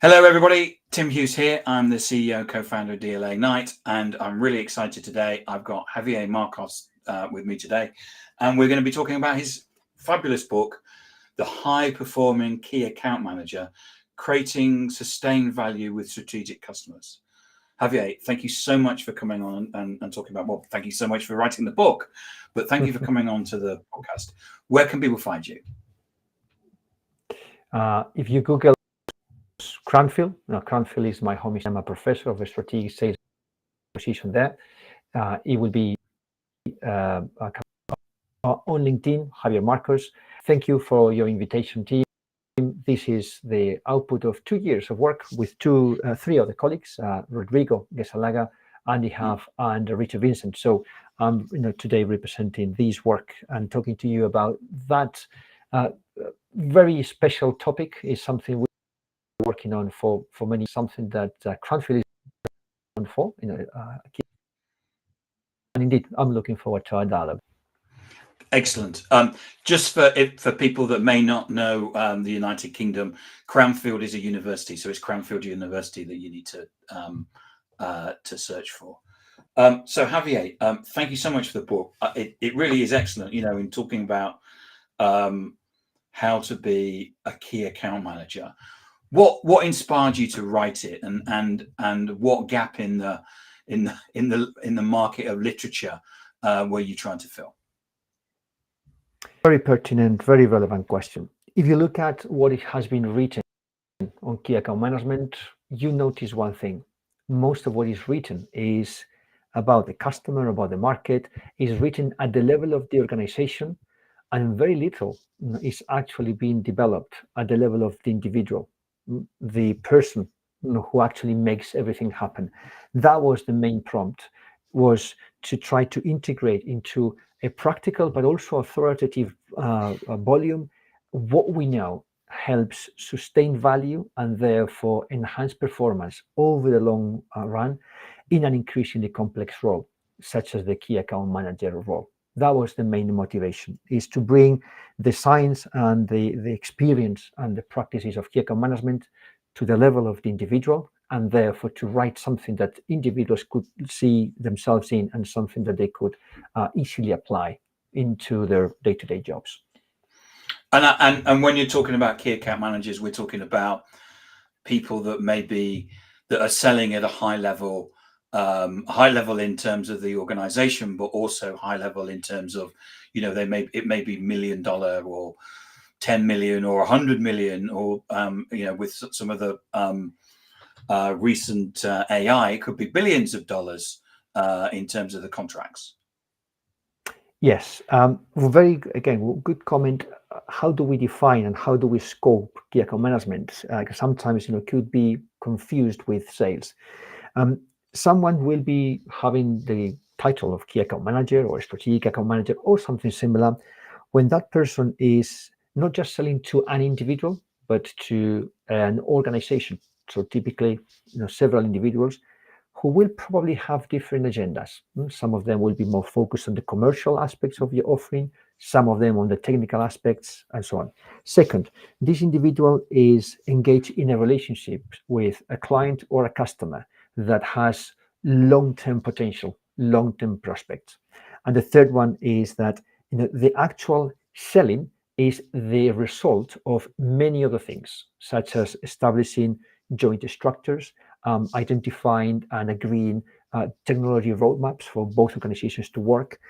Hello, everybody. Tim Hughes here. I'm the CEO, co-founder of DLA Knight, and I'm really excited today. I've got Javier Marcos with me today, and we're going to be talking about his fabulous book, The High-Performing Key Account Manager, Creating Sustained Value with Strategic Customers. Javier, thank you so much for coming on and talking about, well, thank you so much for writing the book, but thank you for coming on to the podcast. Where can people find you? If you Google Cranfield, Cranfield is my home. I'm a professor of a strategic sales position there. It will be on LinkedIn, Javier Marcos. Thank you for your invitation, team. This is the output of 2 years of work with three other colleagues, Rodrigo Gesalaga, Andy Huff, and Richard Vincent. So I'm today representing this work and talking to you about that very special topic. Is something we're working on for many, something that Cranfield is on for. And indeed, I'm looking forward to our dialogue. Excellent. Just for people that may not know the United Kingdom, Cranfield is a university, so it's Cranfield University that you need to search for. So Javier, thank you so much for the book. It really is excellent, in talking about how to be a key account manager. What inspired you to write it, and what gap in the market of literature were you trying to fill? Very pertinent, very relevant question. If you look at what it has been written on key account management, you notice one thing. Most of what is written is about the customer, about the market, is written at the level of the organization, and very little is actually being developed at the level of the individual, the person who actually makes everything happen. That was the main prompt, was to try to integrate into a practical but also authoritative volume what we know helps sustain value and therefore enhance performance over the long run in an increasingly complex role, such as the key account manager role. That was the main motivation, is to bring the science and the experience and the practices of key account management to the level of the individual, and therefore to write something that individuals could see themselves in and something that they could easily apply into their day-to-day jobs. And when you're talking about key account managers, we're talking about people that are selling at a high level in terms of the organization, but also high level in terms of, it may be $1 million or 10 million or 100 million, or with some of the recent AI, it could be billions of dollars in terms of the contracts. Yes, good comment. How do we define and how do we scope key account management? Because sometimes could be confused with sales. Someone will be having the title of key account manager or strategic account manager or something similar when that person is not just selling to an individual, but to an organization. So typically, several individuals who will probably have different agendas. Some of them will be more focused on the commercial aspects of your offering, some of them on the technical aspects, and so on. Second, this individual is engaged in a relationship with a client or a customer that has long-term potential, long-term prospects. And the third one is that the actual selling is the result of many other things, such as establishing joint structures, identifying and agreeing technology roadmaps for both organizations to work,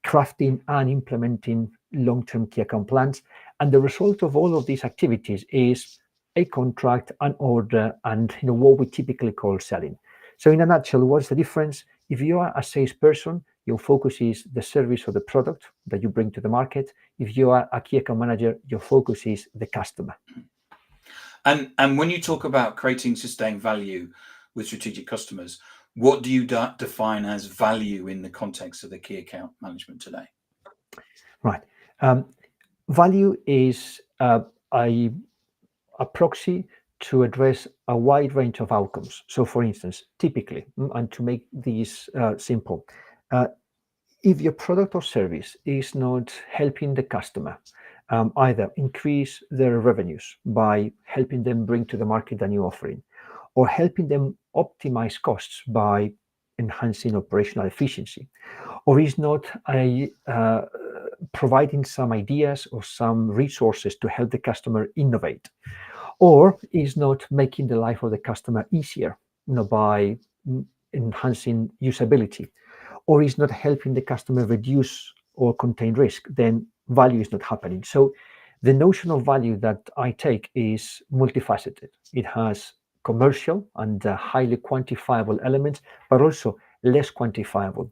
crafting and implementing long-term key account plans. And the result of all of these activities is a contract, an order, and what we typically call selling. So in a nutshell, what's the difference? If you are a salesperson, your focus is the service or the product that you bring to the market. If you are a key account manager, your focus is the customer. And when you talk about creating sustained value with strategic customers, what do you define as value in the context of the key account management today? Right. Value is a proxy to address a wide range of outcomes. So for instance, typically, and to make these simple, if your product or service is not helping the customer either increase their revenues by helping them bring to the market a new offering, or helping them optimize costs by enhancing operational efficiency, or is not providing some ideas or some resources to help the customer innovate, or is not making the life of the customer easier, by enhancing usability, or is not helping the customer reduce or contain risk, then value is not happening. So the notion of value that I take is multifaceted. It has commercial and highly quantifiable elements, but also less quantifiable.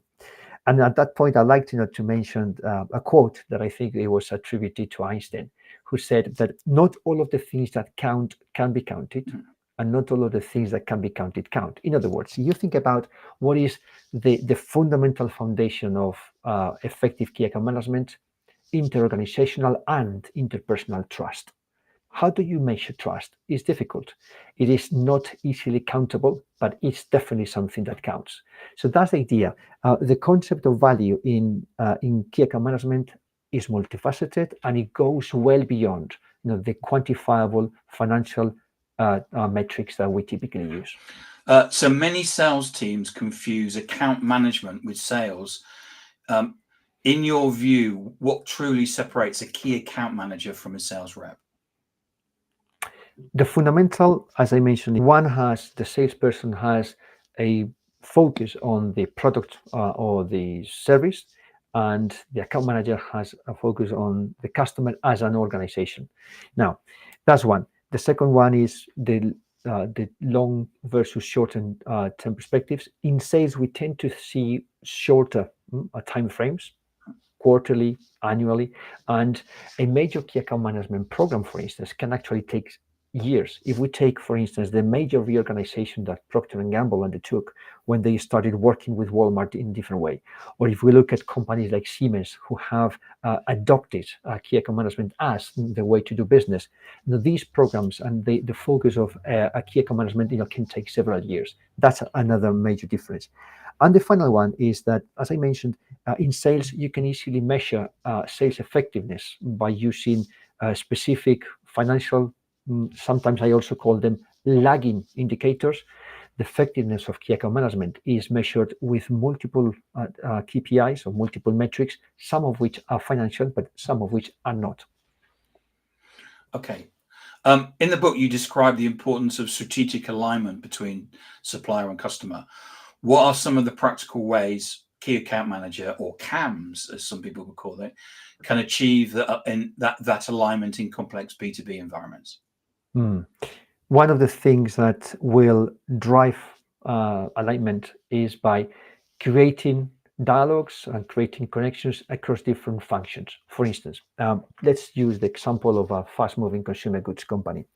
And at that point, I'd like to mention a quote that I think it was attributed to Einstein, who said that not all of the things that count can be counted, and not all of the things that can be counted count. In other words, you think about what is the fundamental foundation of effective key account management: interorganizational and interpersonal trust. How do you measure trust? It's difficult. It is not easily countable, but it's definitely something that counts. So that's the idea. The concept of value in key account management is multifaceted, and it goes well beyond the quantifiable financial metrics that we typically use. So many sales teams confuse account management with sales. In your view, what truly separates a key account manager from a sales rep? The fundamental, as I mentioned, the salesperson has a focus on the product or the service, and the account manager has a focus on the customer as an organization. Now, that's one. The second one is the long versus short-term perspectives. In sales, we tend to see shorter time frames, quarterly, annually, and a major key account management program, for instance, can actually take years. If we take, for instance, the major reorganization that Procter & Gamble undertook when they started working with Walmart in a different way, or if we look at companies like Siemens who have adopted key account management as the way to do business, these programs and the focus of a key account management can take several years. That's another major difference. And the final one is that, as I mentioned, in sales, you can easily measure sales effectiveness by using specific financial, sometimes I also call them lagging indicators. The effectiveness of key account management is measured with multiple KPIs or multiple metrics, some of which are financial, but some of which are not. Okay. In the book, you describe the importance of strategic alignment between supplier and customer. What are some of the practical ways key account manager, or CAMs, as some people would call it, can achieve that alignment in complex B2B environments? One of the things that will drive alignment is by creating dialogues and creating connections across different functions. For instance, let's use the example of a fast-moving consumer goods company.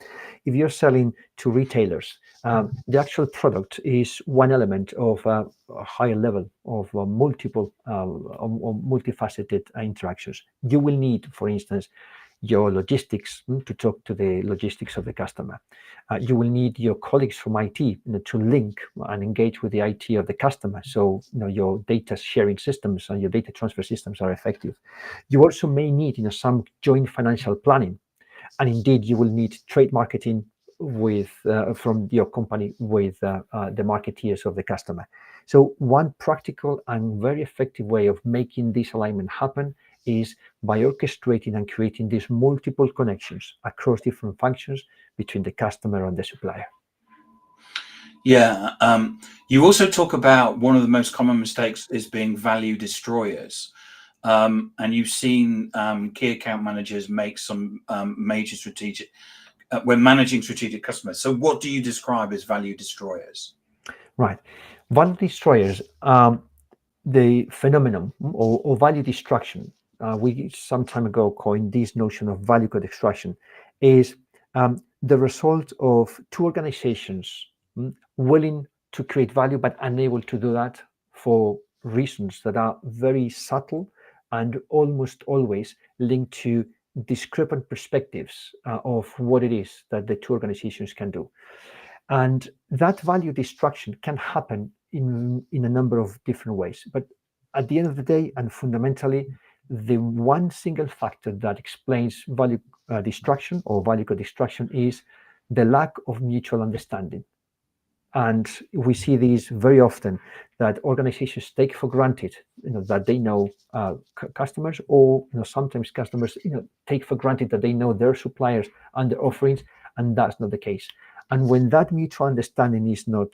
If you're selling to retailers, the actual product is one element of a higher level of multiple or multifaceted interactions. You will need, for instance, your logistics to talk to the logistics of the customer. You will need your colleagues from IT to link and engage with the IT of the customer, so your data sharing systems and your data transfer systems are effective. You also may need some joint financial planning, and indeed you will need trade marketing with from your company with the marketeers of the customer. So one practical and very effective way of making this alignment happen is by orchestrating and creating these multiple connections across different functions between the customer and the supplier. Yeah. You also talk about one of the most common mistakes is being value destroyers. And you've seen key account managers make some major strategic, when managing strategic customers. So what do you describe as value destroyers? Right. Value destroyers, the phenomenon or value destruction, we some time ago coined this notion of value code extraction, is the result of two organizations willing to create value but unable to do that for reasons that are very subtle and almost always linked to discrepant perspectives of what it is that the two organizations can do. And that value destruction can happen in a number of different ways. But at the end of the day, and fundamentally, the one single factor that explains value destruction or value co-destruction is the lack of mutual understanding. And we see these very often, that organizations take for granted, that they know customers, or sometimes customers, take for granted that they know their suppliers and their offerings, and that's not the case. And when that mutual understanding is not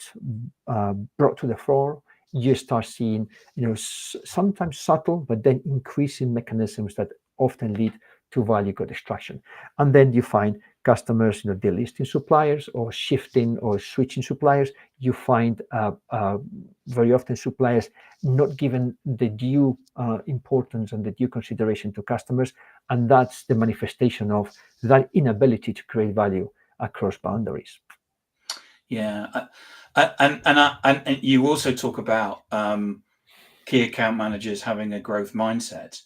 brought to the fore, you start seeing, sometimes subtle, but then increasing mechanisms that often lead to value co-destruction. And then you find customers, delisting suppliers or shifting or switching suppliers. You find very often suppliers not given the due importance and the due consideration to customers, and that's the manifestation of that inability to create value across boundaries. Yeah, and you also talk about key account managers having a growth mindset.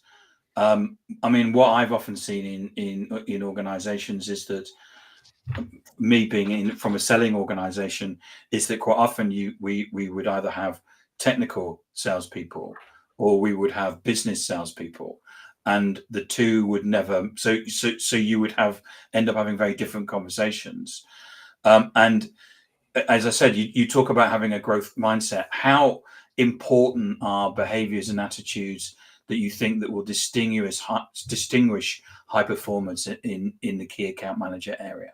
I mean, what I've often seen in organizations is that, me being from a selling organization, is that quite often we would either have technical salespeople or we would have business salespeople, and the two would never. So you would end up having very different conversations. And as I said, you talk about having a growth mindset. How important are behaviors and attitudes that you think that will distinguish high performance in the key account manager area?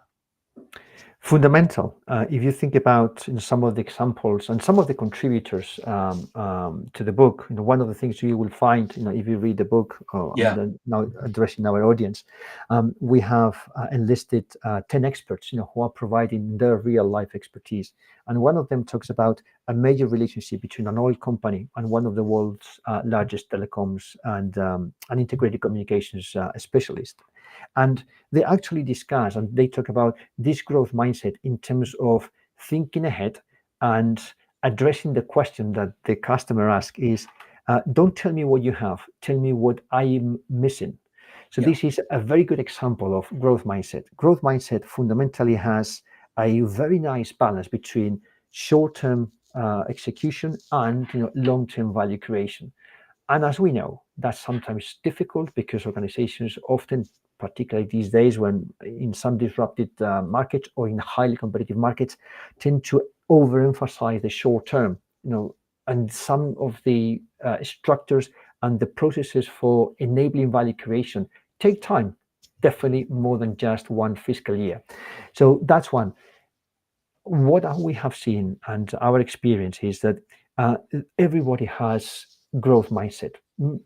Fundamental. If you think about some of the examples and some of the contributors to the book, one of the things you will find, if you read the book, now addressing our audience, we have enlisted 10 experts, who are providing their real life expertise. And one of them talks about a major relationship between an oil company and one of the world's largest telecoms and an integrated communications specialist. And they actually discuss and they talk about this growth mindset in terms of thinking ahead and addressing the question that the customer asks is, don't tell me what you have, tell me what I am missing. So this is a very good example of growth mindset. Growth mindset fundamentally has a very nice balance between short-term execution and long-term value creation. And as we know, that's sometimes difficult because organizations often, particularly these days when in some disrupted markets or in highly competitive markets, tend to overemphasize the short term, and some of the structures and the processes for enabling value creation take time, definitely more than just one fiscal year. So that's one. What we have seen and our experience is that everybody has growth mindset.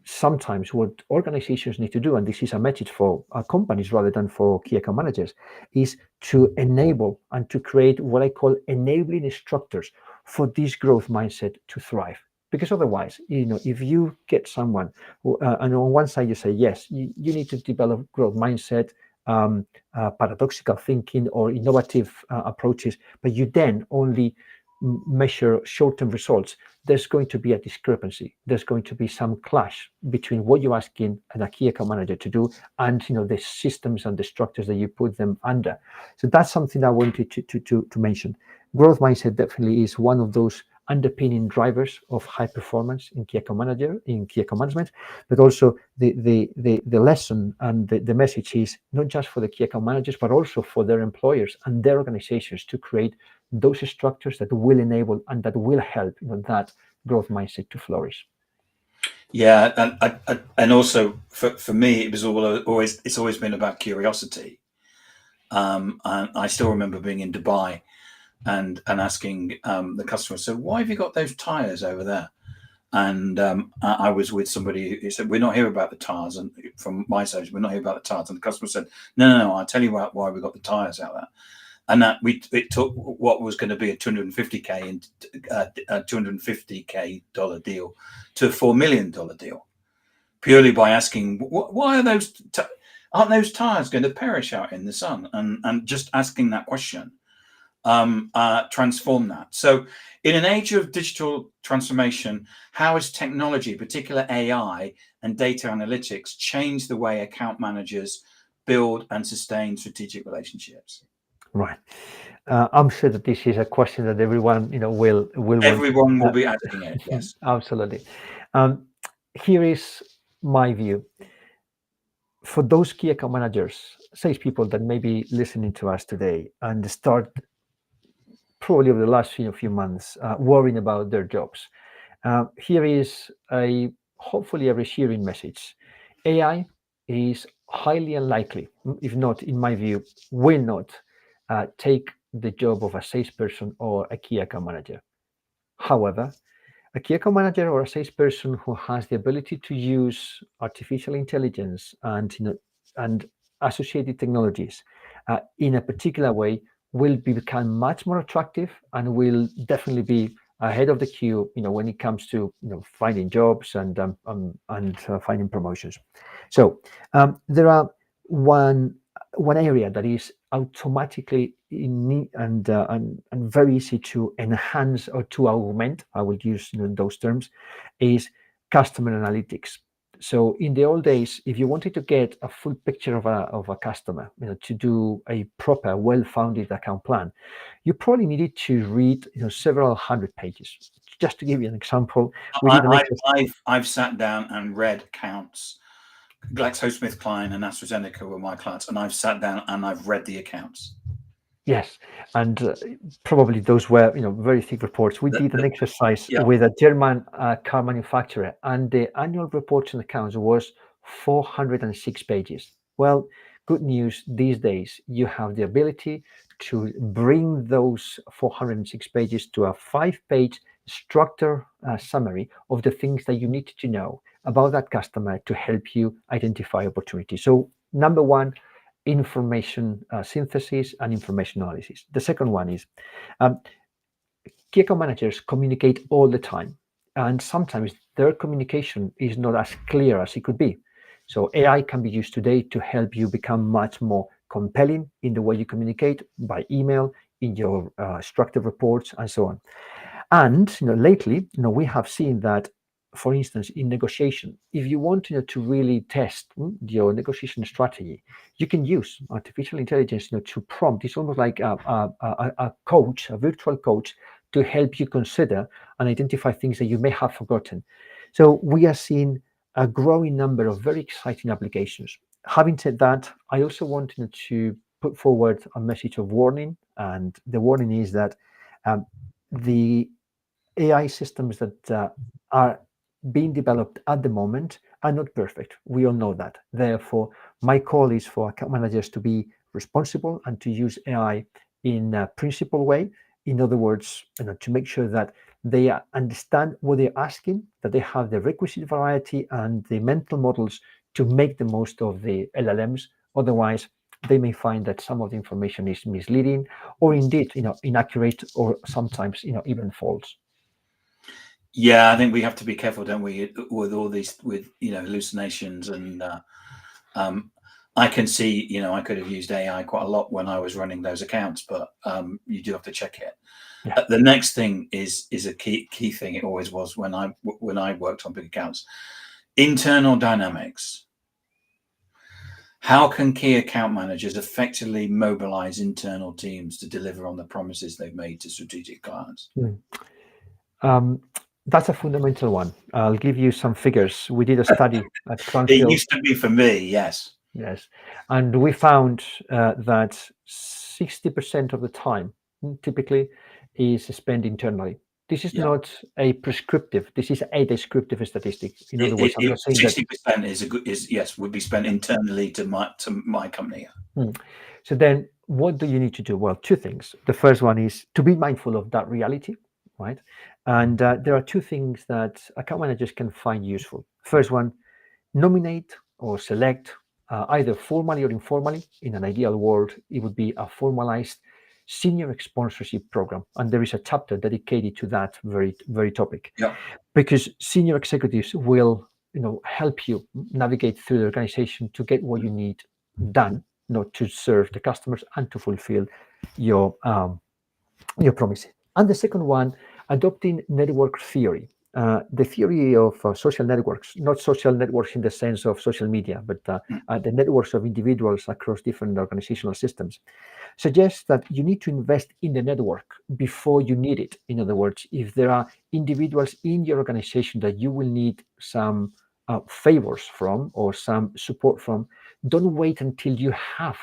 Sometimes what organizations need to do, and this is a message for companies rather than for key account managers, is to enable and to create what I call enabling structures for this growth mindset to thrive. Because otherwise, if you get someone who, and on one side you say, yes, you need to develop growth mindset, paradoxical thinking or innovative approaches, but you then only measure short-term results, there's going to be a discrepancy. There's going to be some clash between what you're asking a key account manager to do and the systems and the structures that you put them under. So that's something I wanted to mention. Growth mindset definitely is one of those underpinning drivers of high performance in key account management, but also the lesson and the message is not just for the key account managers, but also for their employers and their organizations to create those structures that will enable and that will help that growth mindset to flourish. Yeah, and also for me, it was it's always been about curiosity. And I still remember being in Dubai and asking the customer, so why have you got those tires over there? And I was with somebody who said, we're not here about the tires, and from my side, we're not here about the tires. And the customer said, no, I'll tell you why we got the tires out there. And that it took what was going to be a $250K and $250K deal to a $4 million deal, purely by asking, why are aren't those tires going to perish out in the sun? And just asking that question transform that. So in an age of digital transformation, how has technology, particular AI and data analytics, changed the way account managers build and sustain strategic relationships? Right. I'm sure that this is a question that everyone will everyone will be asking it. Yes, absolutely. Here is my view, for those key account managers, salespeople that may be listening to us today and start probably over the last few months worrying about their jobs, here is a hopefully a reassuring message. AI is highly unlikely, if not, in my view, will not take the job of a salesperson or a key account manager. However, a key account manager or a salesperson who has the ability to use artificial intelligence and and associated technologies in a particular way will become much more attractive and will definitely be ahead of the queue. When it comes to finding jobs and finding promotions. So there are one area that is automatically and very easy to enhance or to augment. I will use those terms, is customer analytics. So in the old days, if you wanted to get a full picture of a customer, to do a proper, well-founded account plan, you probably needed to read several hundred pages. Just to give you an example, we did an exercise. I've sat down and read accounts. GlaxoSmithKline and AstraZeneca were my clients, and I've sat down and I've read the accounts. Yes, and probably those were very thick reports. We did an exercise with a German car manufacturer, and the annual reports and accounts was 406 pages. Well, good news these days, you have the ability to bring those 406 pages to a 5-page structure summary of the things that you need to know about that customer to help you identify opportunities. So, number one, information synthesis and information analysis. The second one is key account managers communicate all the time, and sometimes their communication is not as clear as it could be. So AI can be used today to help you become much more compelling in the way you communicate by email, in your structured reports, and so on. And lately, we have seen that, for instance, in negotiation, if you want to really test your negotiation strategy, you can use artificial intelligence to prompt. It's almost like a coach, a virtual coach, to help you consider and identify things that you may have forgotten. So we are seeing a growing number of very exciting applications. Having said that, I also wanted to put forward a message of warning, and the warning is that the AI systems that are being developed at the moment are not perfect. We all know that. Therefore, my call is for account managers to be responsible and to use AI in a principled way. In other words, to make sure that they understand what they're asking, that they have the requisite variety and the mental models to make the most of the LLMs. Otherwise, they may find that some of the information is misleading or indeed, inaccurate, or sometimes, even false. Yeah, I think we have to be careful, don't we, with all these, with hallucinations, and I can see, I could have used AI quite a lot when I was running those accounts, but you do have to check it. Yeah. The next thing is a key thing. It always was when I worked on big accounts. Internal dynamics. How can key account managers effectively mobilize internal teams to deliver on the promises they've made to strategic clients? That's a fundamental one. I'll give you some figures. We did a study at Cranfield. It used to be for me, yes. Yes. And we found that 60% of the time, typically, is spent internally. This is not a prescriptive. This is a descriptive statistic. In other words, I'm not saying 60% would be spent internally to my company. So then, what do you need to do? Well, two things. The first one is to be mindful of that reality, right? And there are two things that account managers can find useful. First one, nominate or select either formally or informally. In an ideal world, it would be a formalized senior sponsorship program, and there is a chapter dedicated to that very topic. Yeah. Because senior executives will help you navigate through the organization to get what you need done, to serve the customers and to fulfill your promises. And the second one, adopting network theory. The theory of social networks, not social networks in the sense of social media, but the networks of individuals across different organizational systems, suggests that you need to invest in the network before you need it. In other words, if there are individuals in your organization that you will need some favors from or some support from, don't wait until you have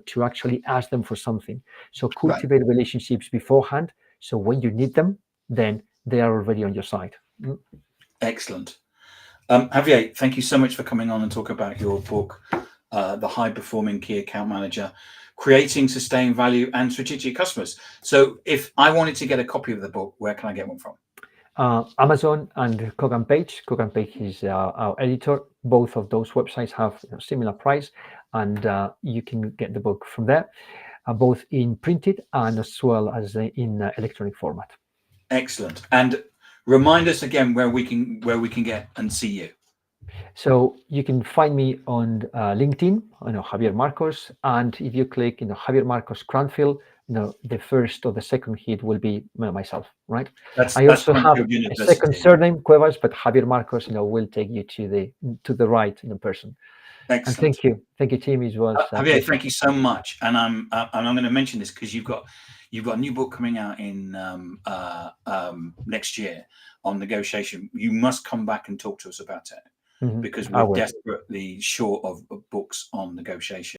to actually ask them for something. So cultivate relationships beforehand. So when you need them, then they are already on your side. Excellent. Javier, thank you so much for coming on and talk about your book, The High Performing Key Account Manager, Creating Sustained Value and Strategic Customers. So if I wanted to get a copy of the book, where can I get one from? Amazon and Kogan Page. Kogan Page is our editor. Both of those websites have similar price, and you can get the book from there, both in printed and as well as in electronic format. Excellent. And remind us again where we can get and see you. So you can find me on LinkedIn, Javier Marcos, and if you click, Javier Marcos Cranfield, the first or the second hit will be myself, right? I also have a second surname, Cuevas, but Javier Marcos, will take you to the right person. Excellent. And thank you, Tim, as well. Javier, thank you so much. And I'm going to mention this because you've got a new book coming out in next year on negotiation. You must come back and talk to us about it, because we're desperately short of books on negotiation.